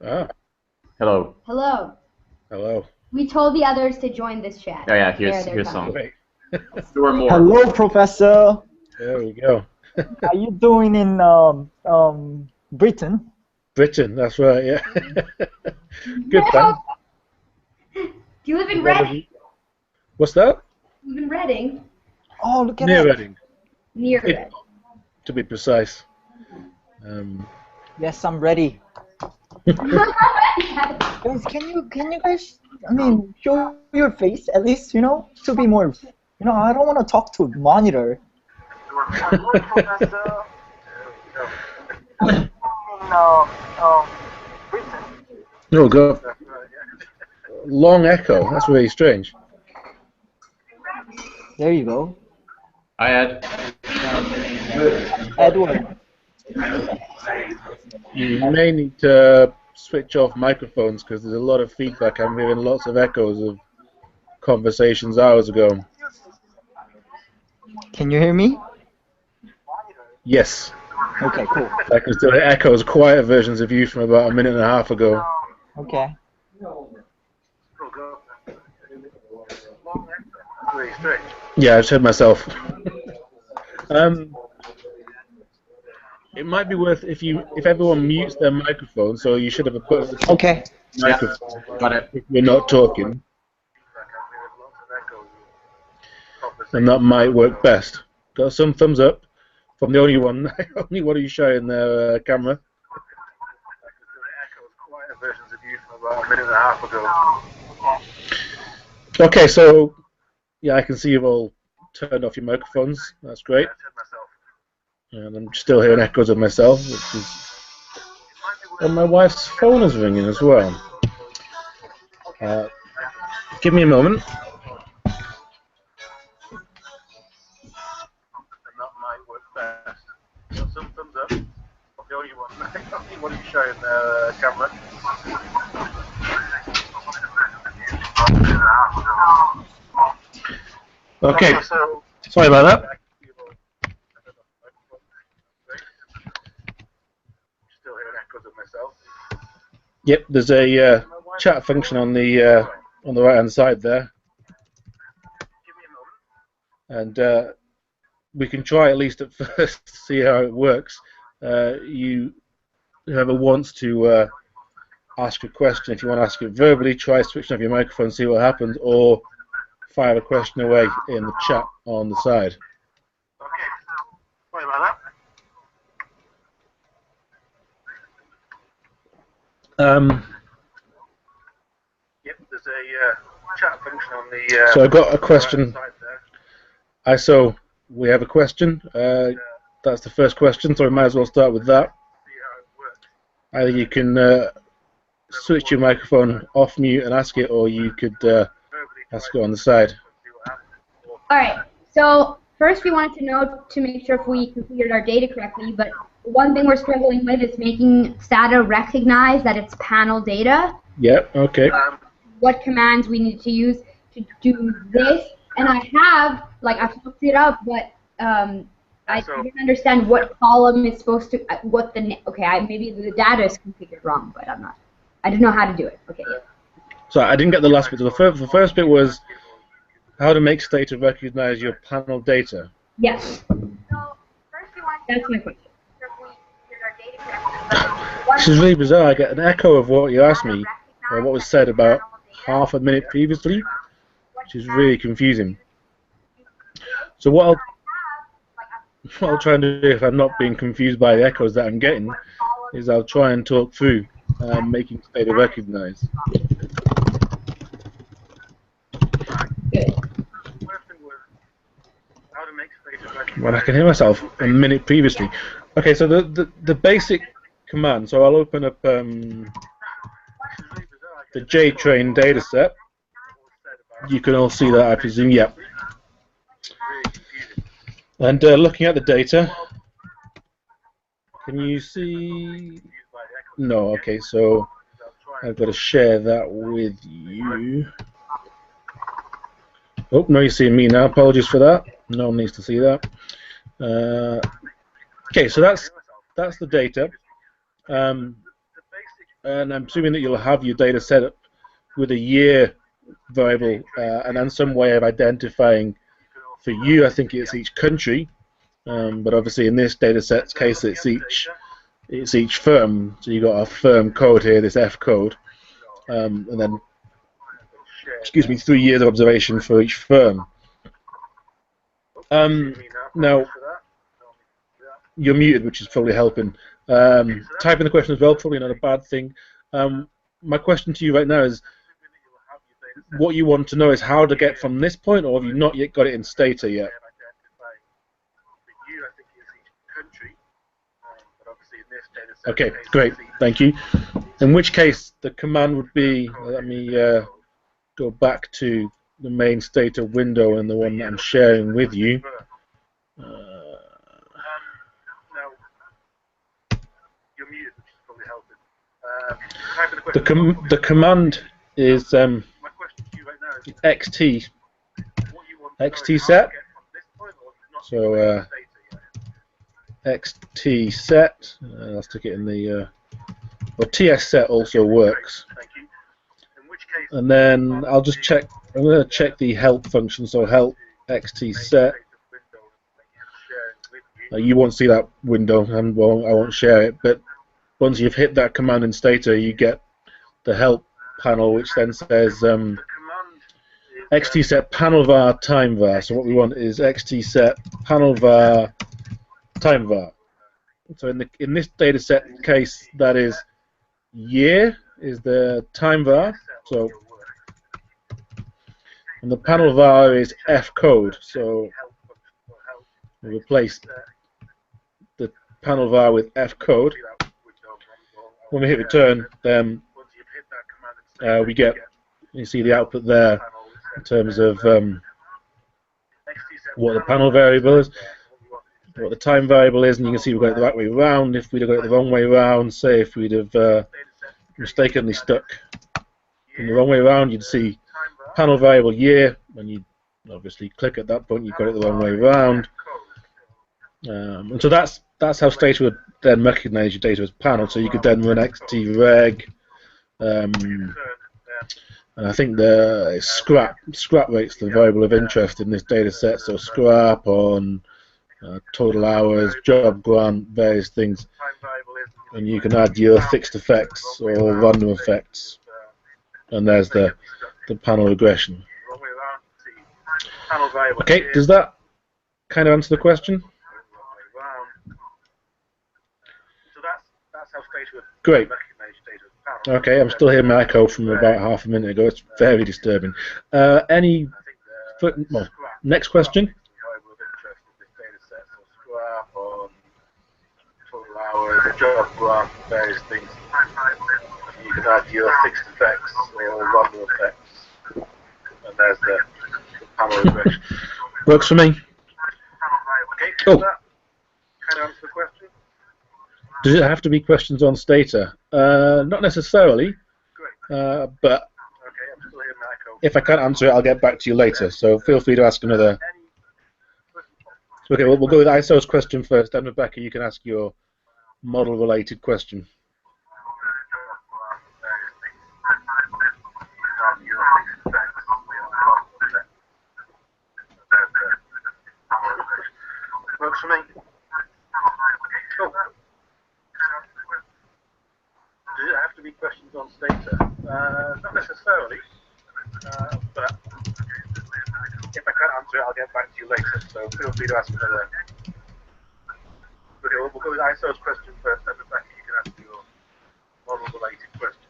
Ah, Hello. Hello. hello. We told the others to join this chat. Oh yeah, There, they're here's coming. some. Wait, There were more. Hello, Professor. there we go. How you doing in Britain? Britain, that's right, yeah. Good, thanks. Do you live in What was Reading? it? What's that? You live in Reading? Oh, look at Near that. Reading, Near It- Reading. to be precise. Yes, I'm ready. Guys, can you guys, show your face at least, to be more, I don't want to talk to monitor. Oh, God. Long echo, that's really strange. There you go. I had. Edward. You may need to switch off microphones because there's a lot of feedback. I'm hearing lots of echoes of conversations hours ago. Can you hear me? Yes, Okay, cool. I can still hear echoes, quieter versions of you from about a minute and a half ago. Okay. Yeah, I just heard myself. It might be worth if everyone mutes their microphone. So you should have a button at the Okay. microphone Got it. if you're not talking, and that might work best. Got some thumbs up from the only one who's showing their camera. Okay, so yeah, I can see you've all turned off your microphones. That's great. And I'm still hearing echoes of myself, which is. And my wife's phone is ringing as well. Give me a moment. Okay, sorry about that. Yep, there's a chat function on the right hand side there, and we can try at least at first to see how it works. Whoever wants to ask a question, if you want to ask it verbally, try switching off your microphone, see what happens, or fire a question away in the chat on the side. Okay, sorry about that. Yep, there's a chat function on the. So I got a question. So we have a question. That's the first question, so we might as well start with that. Either you can switch your microphone off mute and ask it, or you could ask it on the side. Alright, so first we wanted to know to make sure if we configured our data correctly, but one thing we're struggling with is making Stata recognize that it's panel data. Yep, okay. What commands we need to use to do this, and I've looked it up, but I didn't understand what column is supposed to, maybe the data is configured wrong, but I didn't know how to do it. Okay. So I didn't get the last bit. The first bit was how to make Stata recognize your panel data. Yes. That's my question. This is really bizarre. I get an echo of what you asked me, or what was said about half a minute previously, which is really confusing. So what I'll try and do, if I'm not being confused by the echoes that I'm getting, is I'll try and talk through making Stata recognize. Well, I can hear myself a minute previously. Okay, so the basic command. So I'll open up the JTrain dataset. You can all see that, I presume. Yep. And looking at the data, can you see? No. Okay, so I've got to share that with you. Oh, no, you're seeing me now. Apologies for that. No one needs to see that. Okay, so that's the data. and I'm assuming that you'll have your data set up with a year variable, and then some way of identifying for you. I think it's each country, but obviously in this data set's case, it's each firm. So you got a firm code here, this F code, and then 3 years of observation for each firm. Now, you're muted, which is probably helping. Typing the question as well, probably not a bad thing. My question to you right now is, what you want to know is how to get from this point, or have you not yet got it in Stata yet? Okay, great, thank you. In which case, the command would be, let me go back to the main Stata window and the one that I'm sharing with you. The command is xt set. So xt set. I'll stick it in the. Well, ts set also works. And then I'll just check. I'm going to check the help function. So help xt set. You won't see that window, and I won't share it. But once you've hit that command in Stata, you get the help panel, which then says xt-set panel var time var. So what we want is xt-set panel var time var. So in this data set case, that is year is the time var. So and the panel var is f code. So we replace the panel var with f code. When we hit return, then we get, you see the output there in terms of what the panel variable is, what the time variable is, and you can see we've got it the right way around. If we'd have got it the wrong way around, say if we'd have mistakenly stuck in the wrong way around, you'd see panel variable year, and you'd obviously click at that point, you've got it the wrong way around. And so that's how Stata would then recognize your data as panel. So you could then run xtreg, and I think the scrap rate's the variable of interest in this data set. So scrap on total hours, job grant, various things, and you can add your fixed effects or random effects, and there's the panel regression. Okay, does that kind of answer the question? Great. Okay, I'm still hearing my echo from about half a minute ago. It's very disturbing. Next question? Job graph, various things. You can add your fixed effects or random effects, and there's the panel regression. Works for me. Oh. Does that kind of answer the question? Does it have to be questions on Stata? Not necessarily, but if I can't answer it, I'll get back to you later. So feel free to ask another. Okay, we'll go with ISO's question first. Then Rebecca, you can ask your model-related question. Works for me. Cool. Does it have to be questions on Stata? Not necessarily, but if I can't answer it, I'll get back to you later. So feel free to ask another. Okay, we'll go with ISO's question first, then Rebecca, you can ask your model-related question.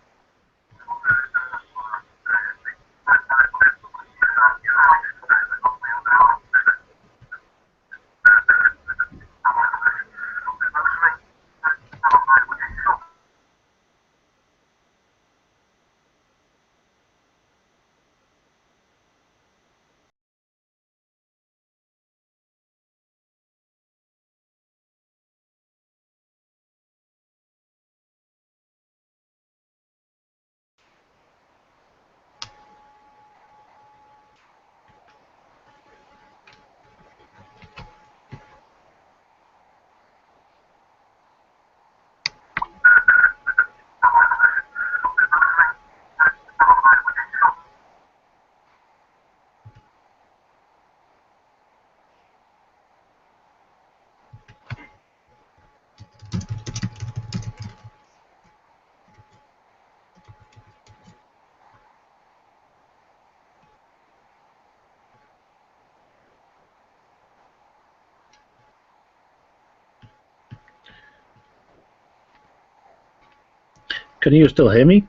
Can you still hear me?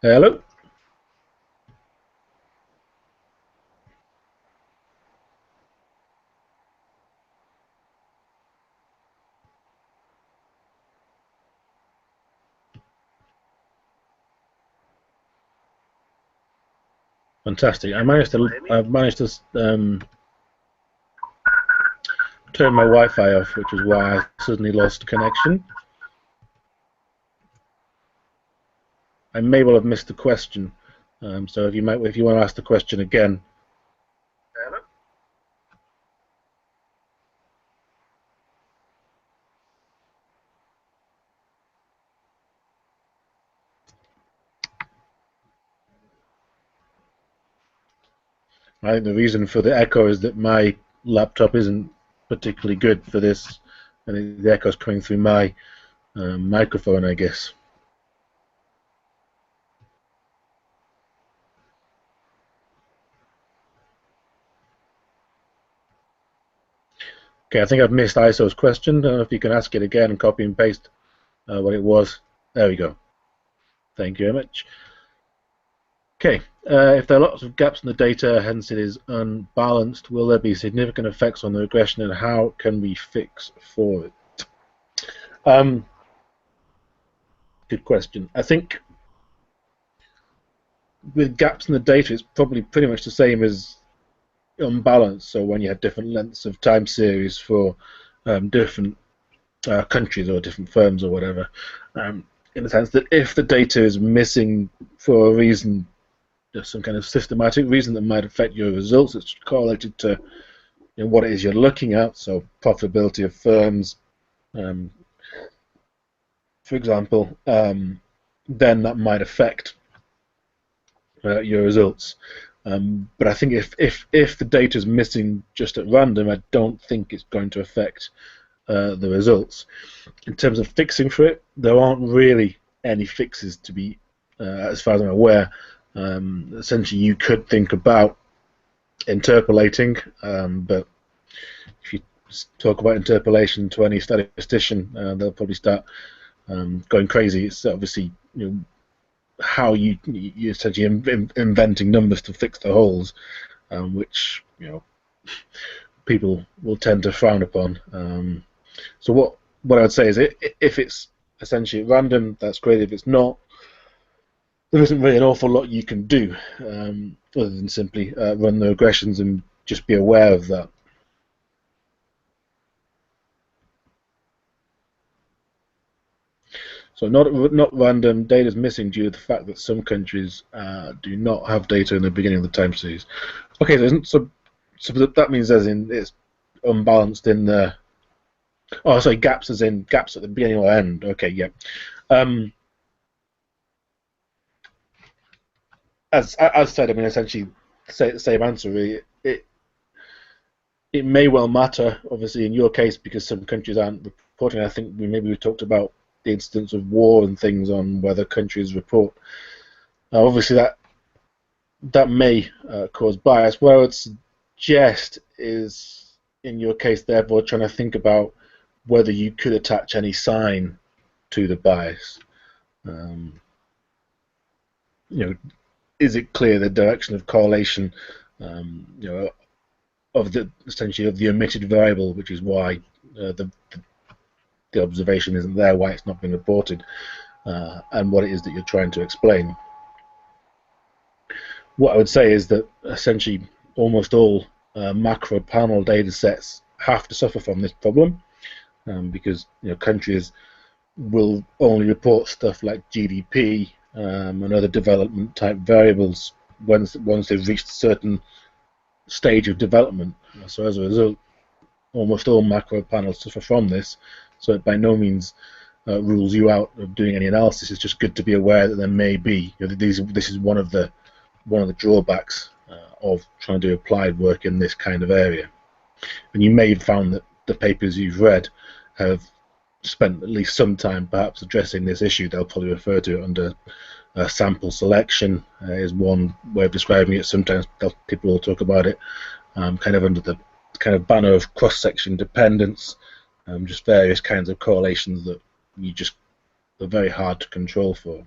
Hello? Fantastic. I've managed to turn my Wi-Fi off, which is why I suddenly lost connection. I may well have missed the question, so if you want to ask the question again. I think the reason for the echo is that my laptop isn't particularly good for this, and the echo's coming through my microphone, I guess. Okay, I think I've missed ISO's question. I don't know if you can ask it again and copy and paste what it was. There we go. Thank you very much. Okay, if there are lots of gaps in the data, hence it is unbalanced, will there be significant effects on the regression, and how can we fix for it? Good question. I think with gaps in the data, it's probably pretty much the same as unbalanced. So when you have different lengths of time series for different countries or different firms or whatever, in the sense that if the data is missing for a reason, just some kind of systematic reason that might affect your results, it's correlated to what it is you're looking at, so profitability of firms, for example, then that might affect your results. But I think if the data is missing just at random, I don't think it's going to affect the results. In terms of fixing for it, there aren't really any fixes to be, as far as I'm aware. Essentially, you could think about interpolating, but if you talk about interpolation to any statistician, they'll probably start going crazy. It's obviously how you essentially inventing numbers to fix the holes, which people will tend to frown upon. So what I would say is, if it's essentially random, that's great. If it's not, there isn't really an awful lot you can do other than simply run the regressions and just be aware of that. So not random, data is missing due to the fact that some countries do not have data in the beginning of the time series. Okay, so that means as in it's unbalanced in the. Oh, sorry, gaps as in gaps at the beginning or end. Okay, yeah. As said, I mean, essentially, the same answer. Really. It may well matter, obviously, in your case, because some countries aren't reporting. I think maybe we talked about the incidence of war and things on whether countries report. Obviously, that may cause bias. What I would suggest is, in your case, therefore, trying to think about whether you could attach any sign to the bias. Is it clear the direction of correlation, of the essentially of the omitted variable, which is why the observation isn't there, why it's not being reported, and what it is that you're trying to explain. What I would say is that essentially almost all macro panel data sets have to suffer from this problem, because countries will only report stuff like GDP and other development type variables once they've reached a certain stage of development. So as a result, almost all macro panels suffer from this. So it by no means rules you out of doing any analysis. It's just good to be aware that there may be. This is one of the drawbacks of trying to do applied work in this kind of area. And you may have found that the papers you've read have spent at least some time perhaps addressing this issue. They'll probably refer to it under sample selection is one way of describing it. Sometimes people will talk about it kind of under the kind of banner of cross-section dependence, just various kinds of correlations that you just are very hard to control for,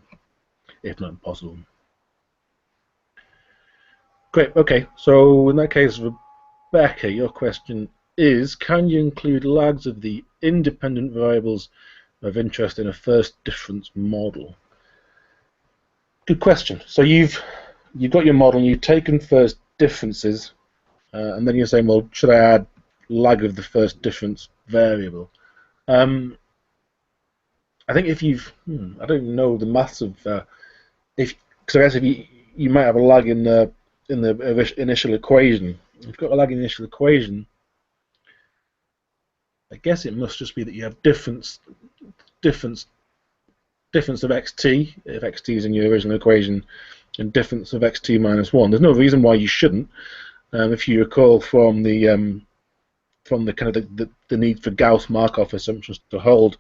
if not impossible. Great, okay, so in that case, Rebecca, your question is, can you include lags of the independent variables of interest in a first difference model? Good question. So you've got your model, and you've taken first differences, and then you're saying, well, should I add lag of the first difference variable? I think if you've, I don't even know the maths of, because I guess if you might have a lag in the initial equation. If you've got a lag in the initial equation, I guess it must just be that you have difference of xt, if xt is in your original equation, and difference of xt minus 1. There's no reason why you shouldn't. If you recall from the kind of the need for Gauss Markov assumptions to hold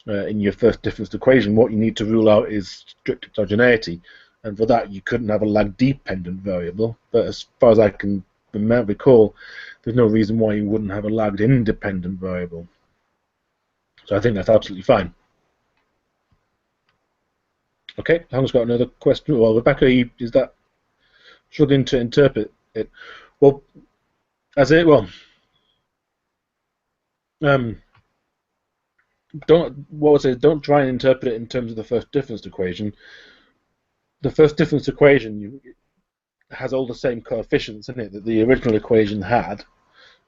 in your first difference equation, what you need to rule out is strict heterogeneity, and for that you couldn't have a lag dependent variable. But as far as I can recall, there's no reason why you wouldn't have a lagged independent variable. So I think that's absolutely fine. Okay, Hang's got another question. Well, Rebecca, is that struggling to interpret it? Well, don't try and interpret it in terms of the first difference equation. The first difference equation has all the same coefficients in it that the original equation had,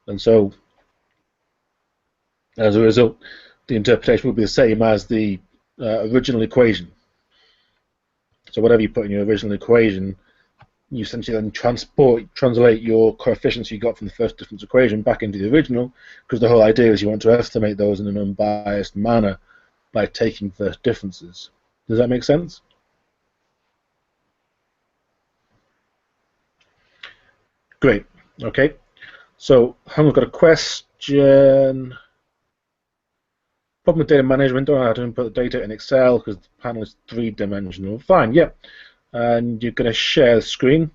and so as a result, the interpretation will be the same as the original equation. So whatever you put in your original equation, you essentially then translate your coefficients you got from the first difference equation back into the original, because the whole idea is you want to estimate those in an unbiased manner by taking first differences. Does that make sense? Great. Okay. So Hang's got a question. Problem with data management, don't know how to input the data in Excel because the panel is three-dimensional. Fine, yeah. And you're going to share the screen.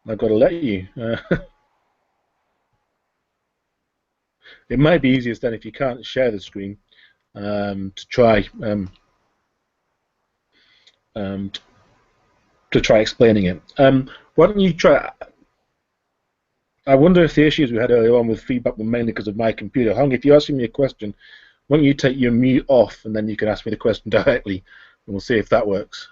I've got to let you. It might be easiest then if you can't share the screen to try explaining it. Why don't you try? I wonder if the issues we had earlier on with feedback were mainly because of my computer. Hang, if you're asking me a question, why don't you take your mute off and then you can ask me the question directly, and we'll see if that works.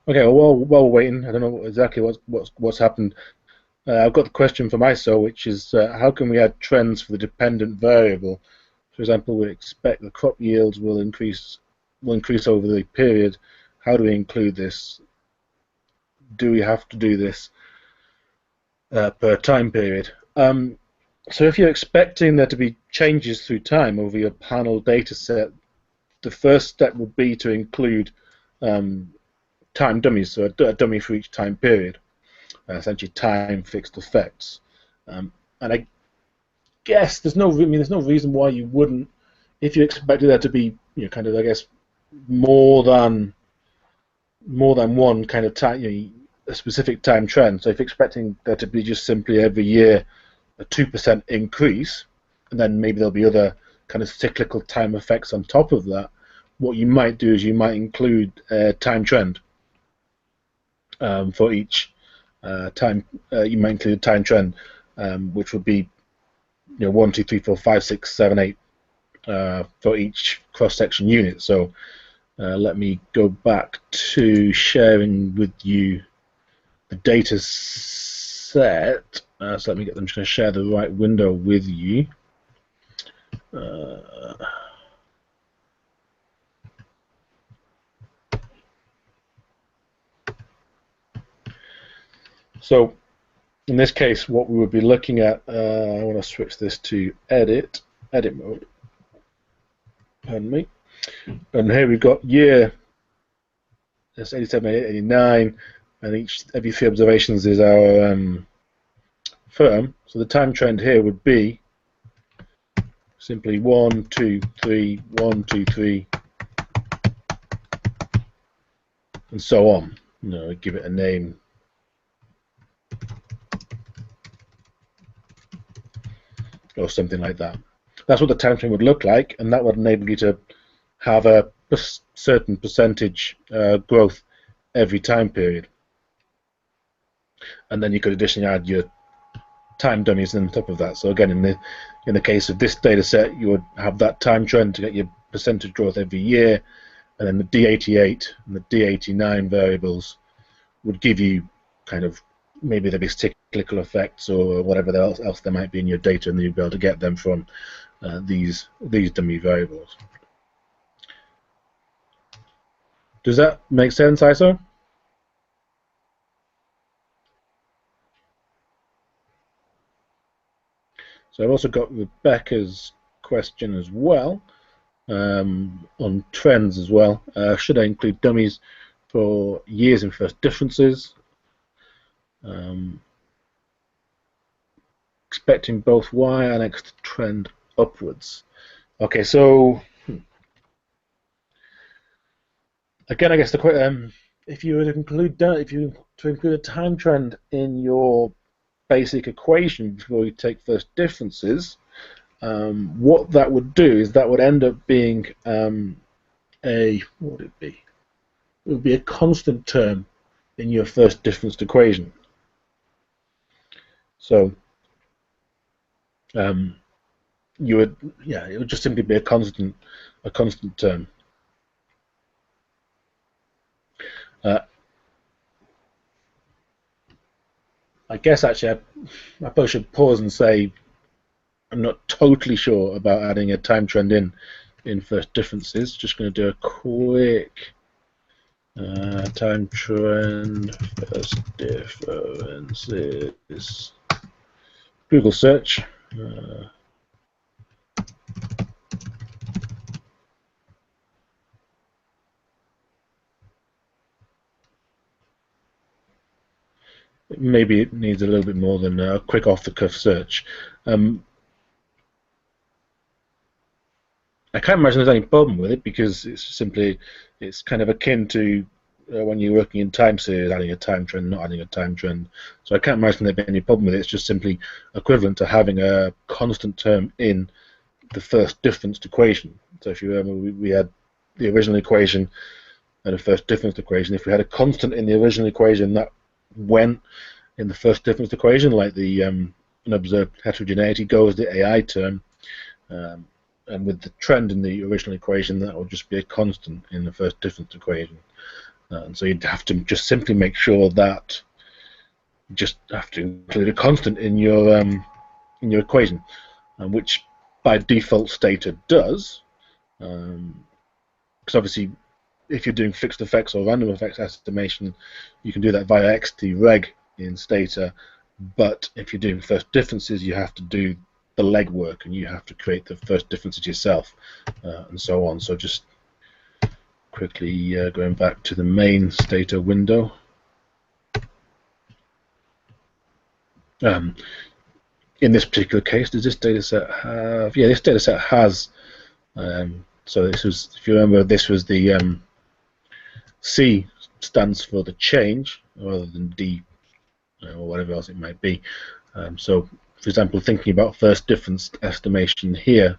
Okay, well, while we're waiting, I don't know exactly what's happened. I've got the question from ISO, which is how can we add trends for the dependent variable? For example, we expect the crop yields will increase over the period. How do we include this? Do we have to do this? per time period. So if you're expecting there to be changes through time over your panel data set, the first step would be to include time dummies, so a dummy for each time period, essentially time fixed effects. And I guess there's no reason why you wouldn't, if you expected there to be, kind of, I guess, more than one kind of time, a specific time trend. So if you're expecting there to be just simply every year a 2% increase, and then maybe there'll be other kind of cyclical time effects on top of that, what you might do is you might include a time trend for each time. You might include a time trend, which would be 1, 2, 3, 4, 5, 6, 7, 8 for each cross-section unit. So let me go back to sharing with you the data set. So let me get them. I'm just going to share the right window with you. So in this case, what we would be looking at, I want to switch this to edit mode. Pardon me. And here we've got year, that's 87, 89, and every 3 observations is our firm. So the time trend here would be simply 1, 2, 3, 1, 2, 3, and so on. Give it a name. Or something like that. That's what the time frame would look like, and that would enable you to have a certain percentage growth every time period. And then you could additionally add your time dummies on top of that. So again, in the case of this data set, you would have that time trend to get your percentage growth every year, and then the D88 and the D89 variables would give you kind of, maybe there'd be cyclical effects or whatever else there might be in your data, and you'd be able to get them from these dummy variables. Does that make sense, ISO? So I've also got Rebecca's question as well on trends as well. Should I include dummies for years and first differences? Expecting both Y and X to trend upwards. Okay, so again, I guess if you were to include a time trend in your basic equation before you take first differences, what that would do is that would end up being what would it be? It would be a constant term in your first difference equation. So it would just simply be a constant term. I guess actually I probably should pause and say I'm not totally sure about adding a time trend in first differences. Just going to do a quick time trend first differences Google search. Maybe it needs a little bit more than a quick off-the-cuff search. I can't imagine there's any problem with it, because it's kind of akin to when you're working in time series, adding a time trend, not adding a time trend. So I can't imagine there'd be any problem with it. It's just simply equivalent to having a constant term in the first difference equation. So if you remember, we had the original equation and a first difference equation. If we had a constant in the original equation that went in the first difference equation, like the unobserved heterogeneity goes the AI term, and with the trend in the original equation, that would just be a constant in the first difference equation. And so you'd have to just simply make sure that you just have to include a constant in your equation, which by default Stata does, because obviously if you're doing fixed effects or random effects estimation, you can do that via xtreg in Stata, But if you're doing first differences, you have to do the legwork and you have to create the first differences yourself, and so on. So just quickly going back to the main Stata window. In this particular case, does this data set have? Yeah, this data set has. So this was, if you remember, this was the C stands for the change rather than D or whatever else it might be. So, for example, thinking about first difference estimation here,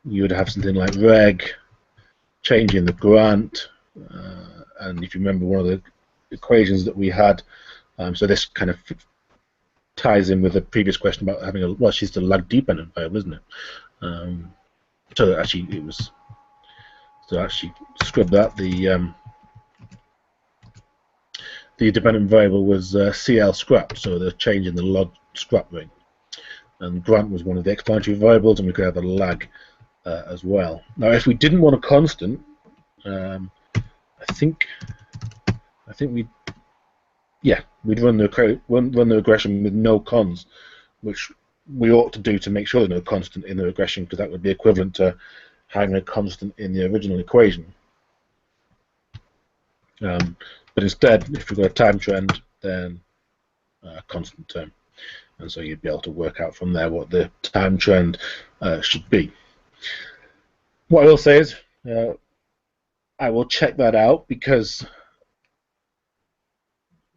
you would have something like reg, change in the grant, and if you remember one of the equations that we had, so this kind of ties in with the previous question about having a, well, she's the lag dependent variable, isn't it? So actually it was, so actually scrub that, the dependent variable was CL scrap, so the change in the log scrap rate. And grant was one of the explanatory variables, and we could have a lag as well. Now, if we didn't want a constant, I think we'd run the regression with no cons, which we ought to do to make sure there's no constant in the regression, because that would be equivalent to having a constant in the original equation. But instead, if we've got a time trend, then a constant term. And so you'd be able to work out from there what the time trend should be. What I will say is, I will check that out, because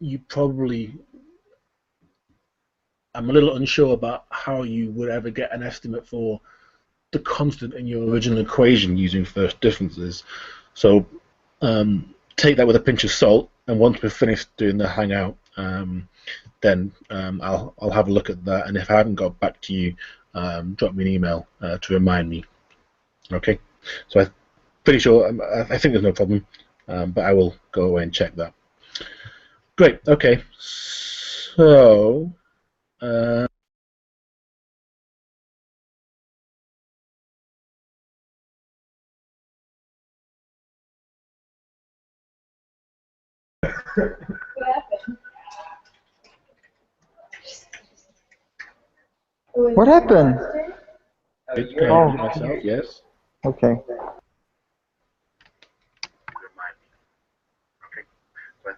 you probably, I'm a little unsure about how you would ever get an estimate for the constant in your original equation using first differences. So take that with a pinch of salt, and once we're finished doing the Hangout, then I'll have a look at that, and if I haven't got back to you, drop me an email to remind me. Okay, so I'm pretty sure, I think there's no problem, but I will go away and check that. Great, okay, so What happened? can I mute myself? Yes. Okay. Okay, so I'm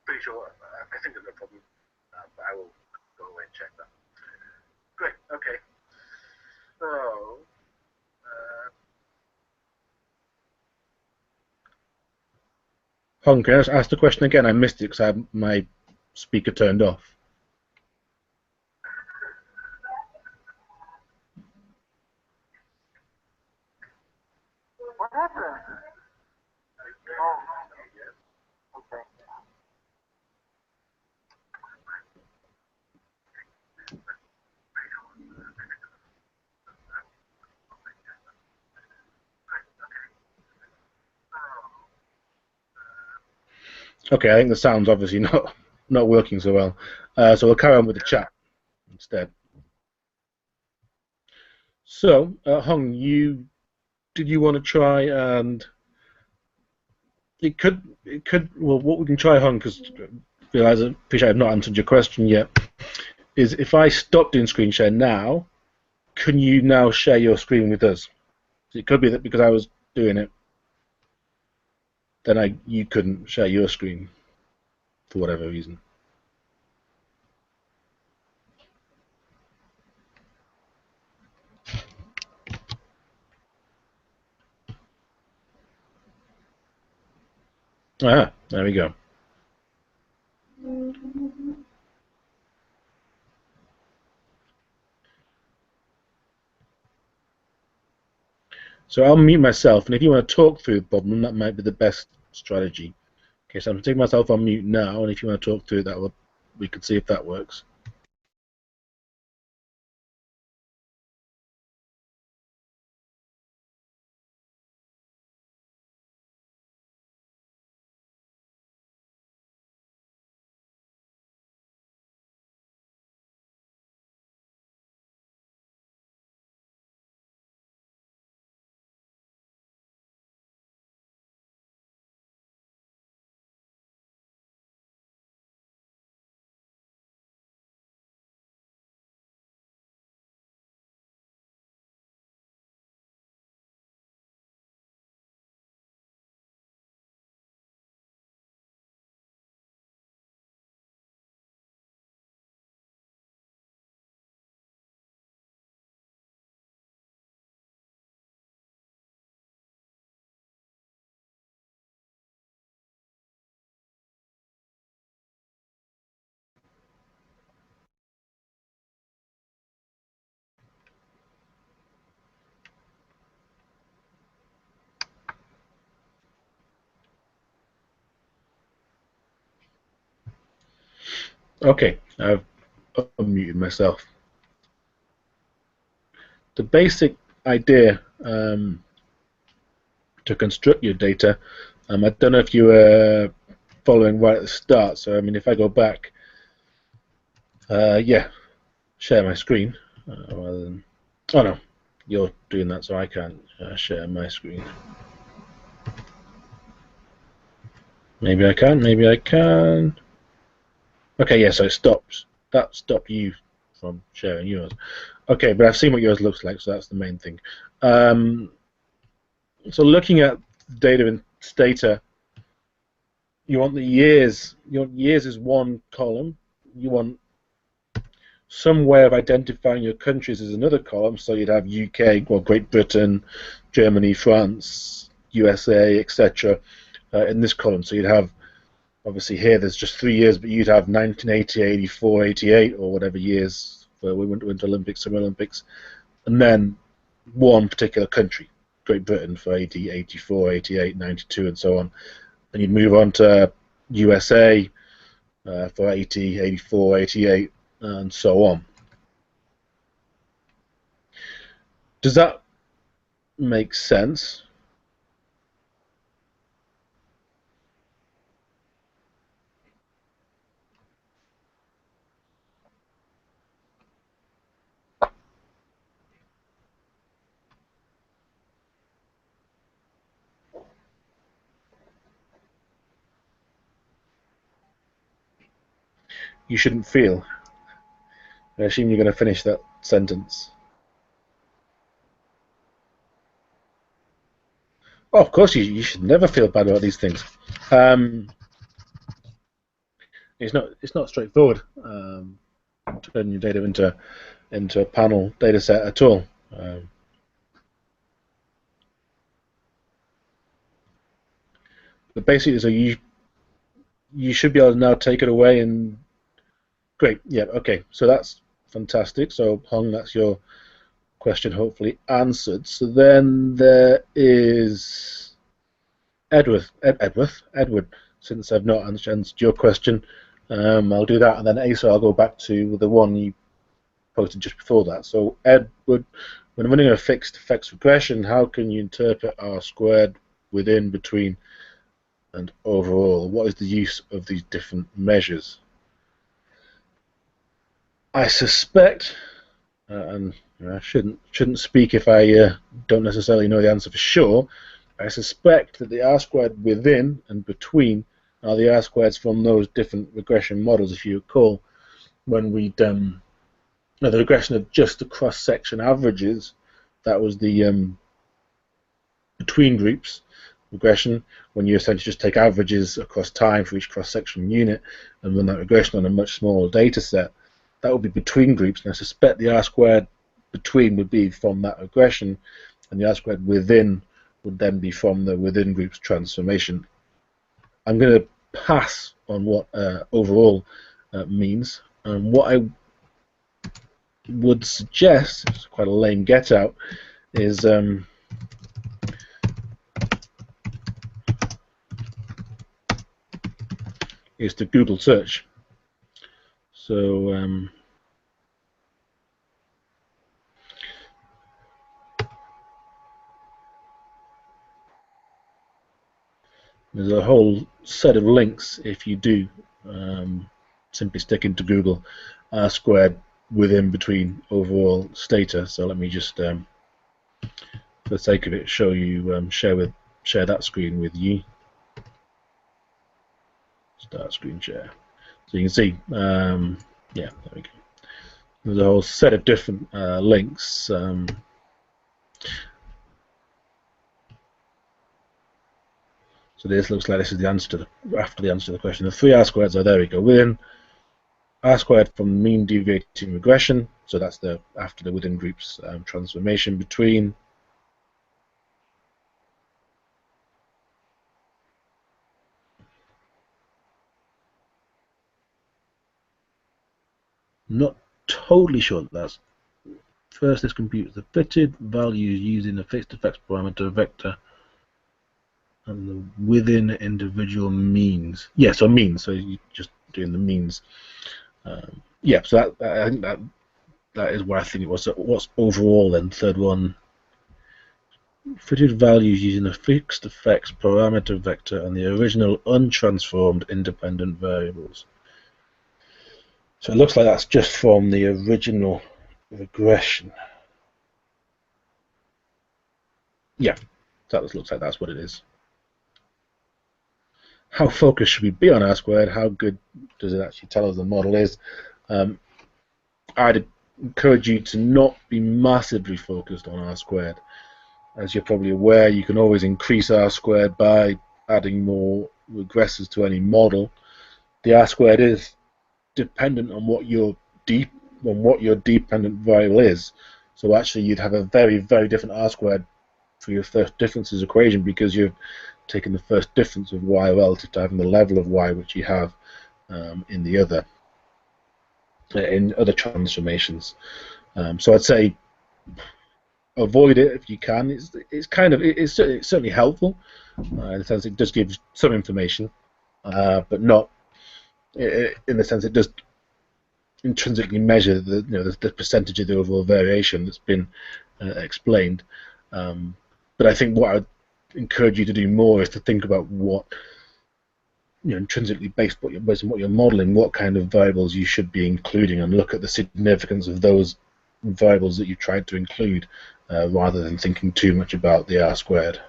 pretty sure, I think there's no problem, but I will go away and check that. Great, okay, so Hong, can I just ask the question again? I missed it because I had my speaker turned off. What happened? Oh, okay. Okay, I think the sound's obviously not working so well. So we'll carry on with the chat instead. So, Hong, did you want to try, and it could well, what we can try, Hong, because I appreciate I've not answered your question yet, is if I stop doing screen share now, can you now share your screen with us? It could be that because I was doing it, then you couldn't share your screen for whatever reason. Ah, there we go. So I'll mute myself, and if you want to talk through the problem, that might be the best strategy. Okay, so I'm taking myself on mute now, and if you want to talk through that, we can see if that works. Okay, I've unmuted myself. The basic idea to construct your data, I don't know if you were following right at the start, so I mean if I go back, yeah, share my screen rather than, oh no, you're doing that so I can't share my screen. Maybe I can, maybe I can. Okay, yeah, so it stops. That stopped you from sharing yours. Okay, but I've seen what yours looks like, so that's the main thing. So looking at data in Stata, you want the years. You want years as one column. You want some way of identifying your countries as another column. So you'd have UK, well, Great Britain, Germany, France, USA, etc. In this column. So you'd have, obviously here there's just 3 years, but you'd have 1980, 84, 88, or whatever years for Winter Olympics, Summer Olympics, and then one particular country, Great Britain for 80, 84, 88, 92, and so on. Then you'd move on to USA for 80, 84, 88, and so on. Does that make sense? You shouldn't feel. I assume you're going to finish that sentence. Oh, of course, you should never feel bad about these things. It's not straightforward turning your data into a panel data set at all. But basically, so you should be able to now take it away and great. Yeah, okay. So that's fantastic. So Hong, that's your question hopefully answered. So then there is Edward. Since I've not answered your question, I'll do that, and then Asa, I'll go back to the one you posted just before that. So Edward, when running a fixed effects regression, how can you interpret R squared within, between, and overall? What is the use of these different measures? I suspect, and I shouldn't speak if I don't necessarily know the answer for sure. I suspect that the R squared within and between are the R squareds from those different regression models. If you recall, when we the regression of just the cross-section averages, that was the between groups regression, when you essentially just take averages across time for each cross-section unit and run that regression on a much smaller data set. That would be between groups, and I suspect the R squared between would be from that regression, and the R squared within would then be from the within groups transformation. I'm going to pass on what overall means, and what I would suggest, it's quite a lame get out, is to Google search. So there's a whole set of links if you do simply stick into Google R squared within, between, overall, Stata. So let me just, for the sake of it, show you share that screen with you. Start screen share. So you can see, yeah, there we go. There's a whole set of different links. So this looks like this is the answer to after the answer to the question. The three R squareds are, there we go, within. R squared from mean deviating regression, so that's the after the within groups transformation. Between, not totally sure that that's first. This computes the fitted values using a fixed effects parameter vector and the within individual means. Yeah, so means. So you're just doing the means. Yeah, so I think that is what I think it was. So what's overall then? Third one. Fitted values using a fixed effects parameter vector and the original untransformed independent variables. So it looks like that's just from the original regression. Yeah, that looks like that's what it is. How focused should we be on R squared? How good does it actually tell us the model is? I'd encourage you to not be massively focused on R squared. As you're probably aware, you can always increase R squared by adding more regressors to any model. The R squared is dependent on what your dependent variable is. So actually, you'd have a very, very different R squared for your first differences equation because you've taken the first difference of y relative to having the level of y which you have in the other transformations. So I'd say avoid it if you can. It's certainly helpful in the sense it does give some information, but not in the sense it does intrinsically measure the percentage of the overall variation that's been explained. But I think what I would encourage you to do more is to think about what intrinsically based on what you're modeling, what kind of variables you should be including, and look at the significance of those variables that you tried to include, rather than thinking too much about the R squared.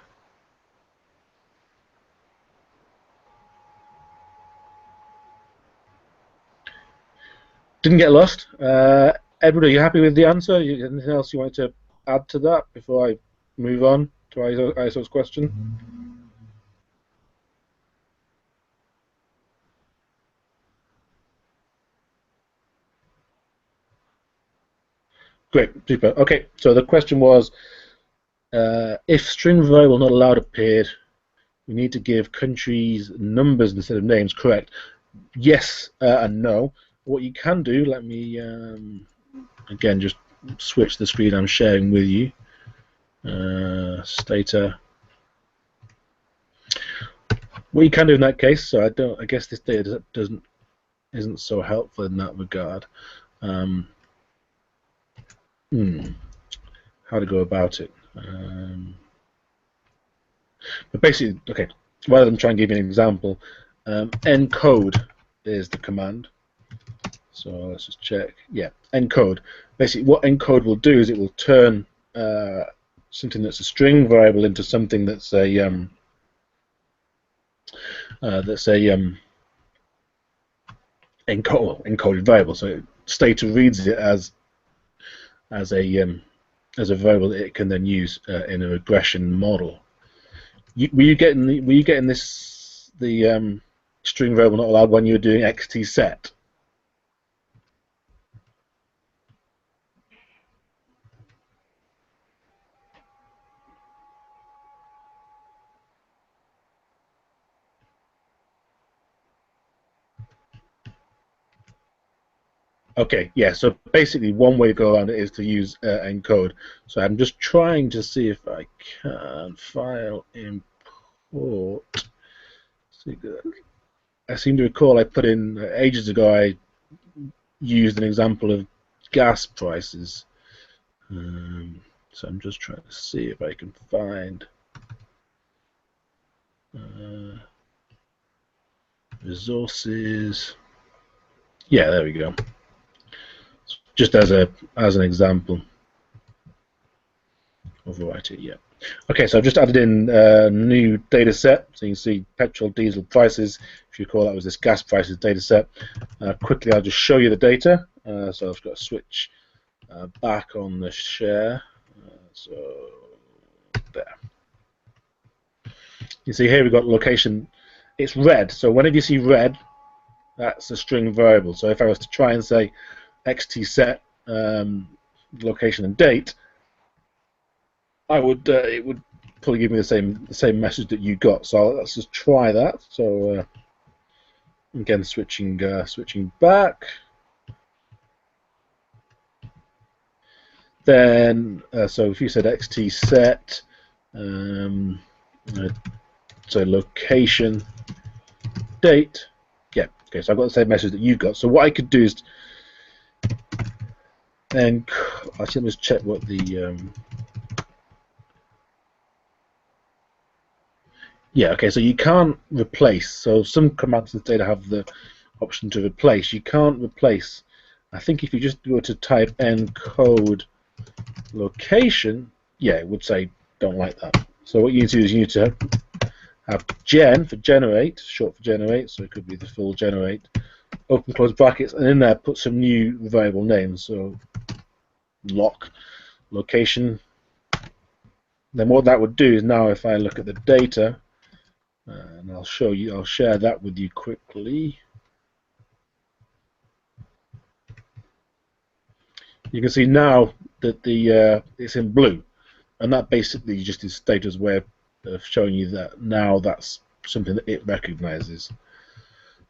Didn't get lost. Edward, are you happy with the answer? Anything else you wanted to add to that before I move on to ISO's question? Great, super. Okay, so the question was, if string variable not allowed appeared, we need to give countries numbers instead of names. Correct. Yes and no. What you can do, let me again just switch the screen I'm sharing with you. Stata. What you can do in that case, so I guess this data isn't so helpful in that regard. How to go about it? But basically, okay, rather than try and give you an example, encode is the command. So let's just check. Yeah, encode. Basically, what encode will do is it will turn something that's a string variable into something that's a encoded variable. So Stata reads it as a variable that it can then use in a regression model. Were you getting this the string variable not allowed when you were doing xt set? Okay, yeah, so basically one way to go around it is to use encode. So I'm just trying to see if I can file import. I seem to recall I put in ages ago I used an example of gas prices. So I'm just trying to see if I can find resources. Yeah, there we go. Just as an example. Overwrite it, yeah. Okay, so I've just added in a new data set. So you can see petrol, diesel prices. If you recall, that was this gas prices data set. Quickly, I'll just show you the data. So I've got to switch back on the share. So there. You see here we've got location. It's red. So whenever you see red, that's a string variable. So if I was to try and say xt set location and date, I would it would probably give me the same message that you got. So let's just try that. So again, switching back. Then so if you said xt set, so location, date, yeah, Okay, so I've got the same message that you got. So what I could do is then actually let me just check what the yeah, okay, so you can't replace. So some commands in Stata have the option to replace. You can't replace. I think if you just go to type encode location, yeah, it would say don't like that. So what you need to do is you need to have gen for generate, short for generate, so it could be the full generate, open close brackets, and in there put some new variable names. So lock location. Then what that would do is now if I look at the data, and I'll share that with you quickly. You can see now that the it's in blue, and that basically just is Stata's way of showing you that now that's something that it recognizes.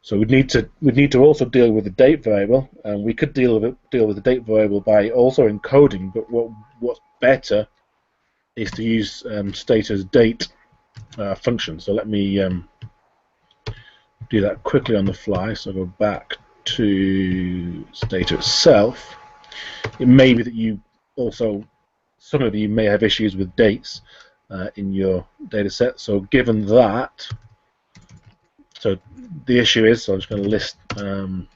So we'd need to also deal with the date variable, and we could deal with the date variable by also encoding. But what's better is to use Stata's date function. So let me do that quickly on the fly. So I'll go back to Stata itself. It may be that you also, some of you may have issues with dates in your data set. So given that, so the issue is, so I'm just going to list, so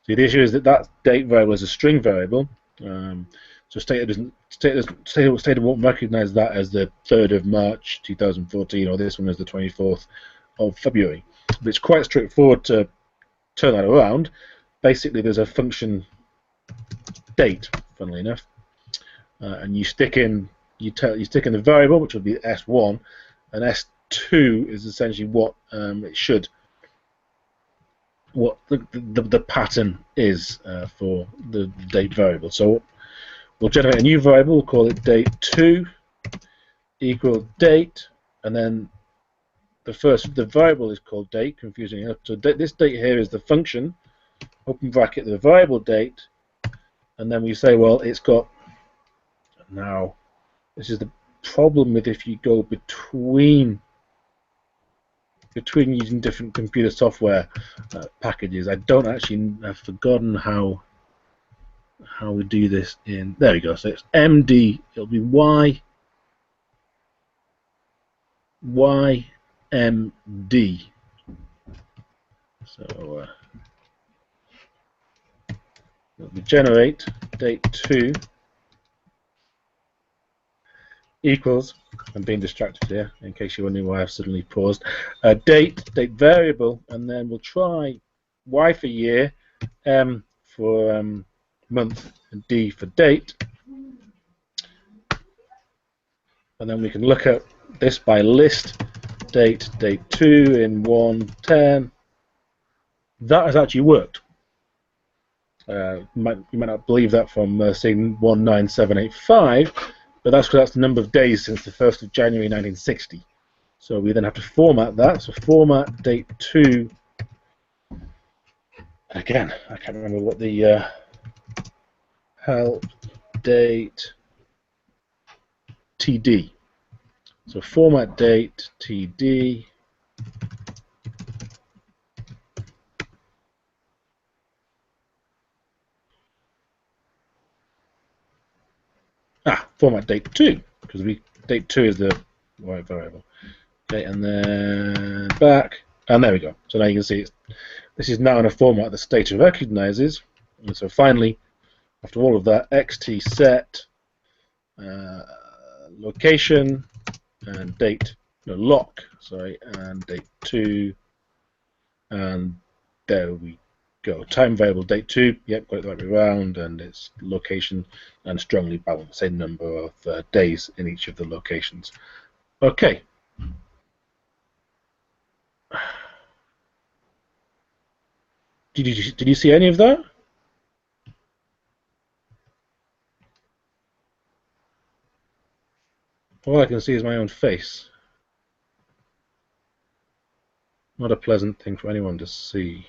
the issue is that that date variable is a string variable. So Stata won't recognize that as the 3rd of March 2014, or this one as the 24th of February. But it's quite straightforward to turn that around. Basically, there's a function date, funnily enough, and you stick in the variable, which will be S1, and S2 is essentially what what the pattern is for the date variable. So we'll generate a new variable, we'll call it date2 equal date, and then the variable is called date, confusing enough. So this date here is the function, open bracket, the variable date, and then we say, well, it's got, now this is the problem with if you go between using different computer software packages. I've forgotten how we do this in, there we go. So it's MD, it'll be YMD. So it'll be generate date2 equals, I'm being distracted here in case you're wondering why I've suddenly paused, date variable, and then we'll try Y for year, M for month, and D for date, and then we can look at this by list date2 in 110. That has actually worked. You might not believe that from seeing 19785, but that's because that's the number of days since the 1st of January 1960. So we then have to format that. So format date2. Again, I can't remember what the help date TD. So format date TD. Format date2, because date2 is the right variable. Okay, and then back, and there we go. So now you can see this is now in a format that Stata recognizes. And so finally, after all of that, xt set location and date, no, lock, sorry, and date2, and there we go. Time variable date2, yep, got it the right way around, and it's location and strongly balanced, same number of days in each of the locations. Okay. Did you see any of that? All I can see is my own face. Not a pleasant thing for anyone to see.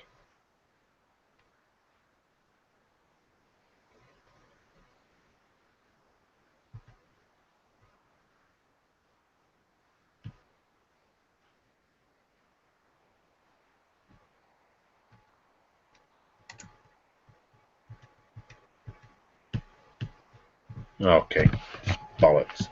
Okay. Bollocks.